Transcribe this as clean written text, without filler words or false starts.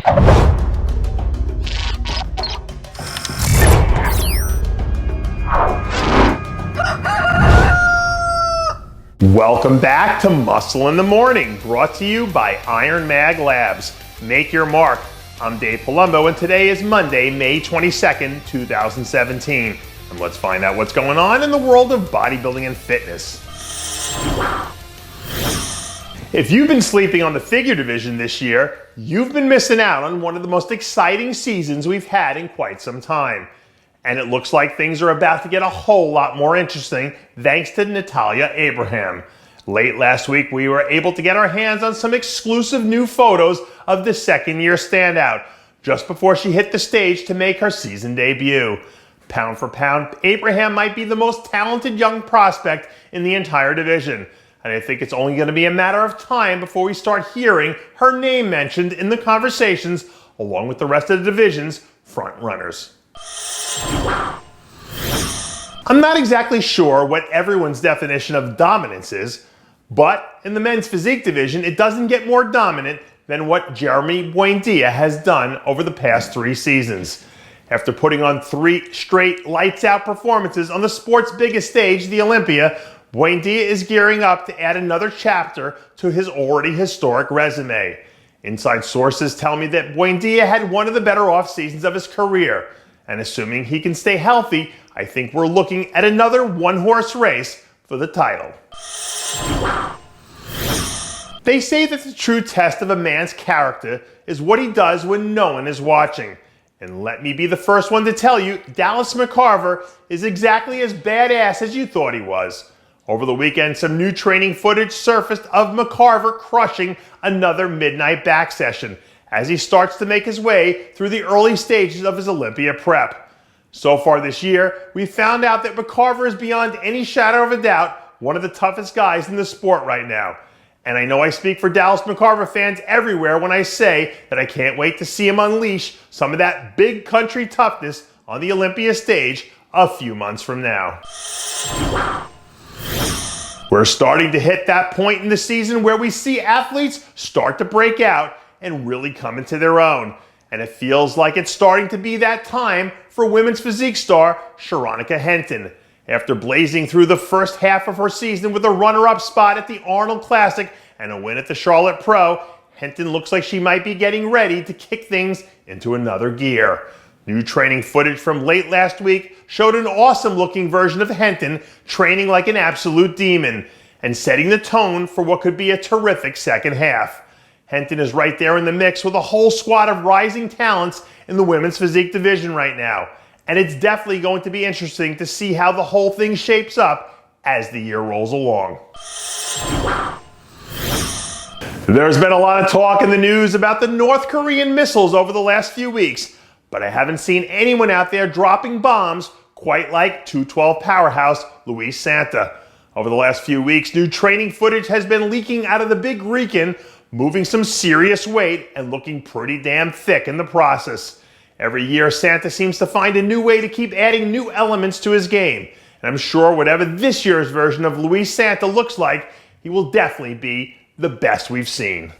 Welcome back to Muscle in the Morning, brought to you by Iron Mag Labs. Make your mark. I'm Dave Palumbo, and today is Monday, May 22nd, 2017. And let's find out what's going on in the world of bodybuilding and fitness. If you've been sleeping on the figure division this year, you've been missing out on one of the most exciting seasons we've had in quite some time. And it looks like things are about to get a whole lot more interesting thanks to Natalya Abraham. Late last week, we were able to get our hands on some exclusive new photos of the second-year standout, just before she hit the stage to make her season debut. Pound for pound, Abraham might be the most talented young prospect in the entire division. And I think it's only going to be a matter of time before we start hearing her name mentioned in the conversations, along with the rest of the division's front runners. I'm not exactly sure what everyone's definition of dominance is, but in the men's physique division, it doesn't get more dominant than what Jeremy Buendia has done over the past 3 seasons. After putting on 3 straight lights-out performances on the sport's biggest stage, the Olympia, Buendia is gearing up to add another chapter to his already historic resume. Inside sources tell me that Buendia had one of the better off-seasons of his career. And assuming he can stay healthy, I think we're looking at another one-horse race for the title. They say that the true test of a man's character is what he does when no one is watching. And let me be the first one to tell you, Dallas McCarver is exactly as badass as you thought he was. Over the weekend, some new training footage surfaced of McCarver crushing another midnight back session as he starts to make his way through the early stages of his Olympia prep. So far this year, we found out that McCarver is beyond any shadow of a doubt one of the toughest guys in the sport right now. And I know I speak for Dallas McCarver fans everywhere when I say that I can't wait to see him unleash some of that big country toughness on the Olympia stage a few months from now. We're starting to hit that point in the season where we see athletes start to break out and really come into their own. And it feels like it's starting to be that time for women's physique star Sheronica Henton. After blazing through the first half of her season with a runner-up spot at the Arnold Classic and a win at the Charlotte Pro, Henton looks like she might be getting ready to kick things into another gear. New training footage from late last week showed an awesome-looking version of Henton training like an absolute demon and setting the tone for what could be a terrific second half. Henton is right there in the mix with a whole squad of rising talents in the women's physique division right now. And it's definitely going to be interesting to see how the whole thing shapes up as the year rolls along. There's been a lot of talk in the news about the North Korean missiles over the last few weeks, but I haven't seen anyone out there dropping bombs quite like 212 powerhouse Luis Santa. Over the last few weeks, new training footage has been leaking out of the Big Rican, moving some serious weight and looking pretty damn thick in the process. Every year, Santa seems to find a new way to keep adding new elements to his game. And I'm sure whatever this year's version of Luis Santa looks like, he will definitely be the best we've seen.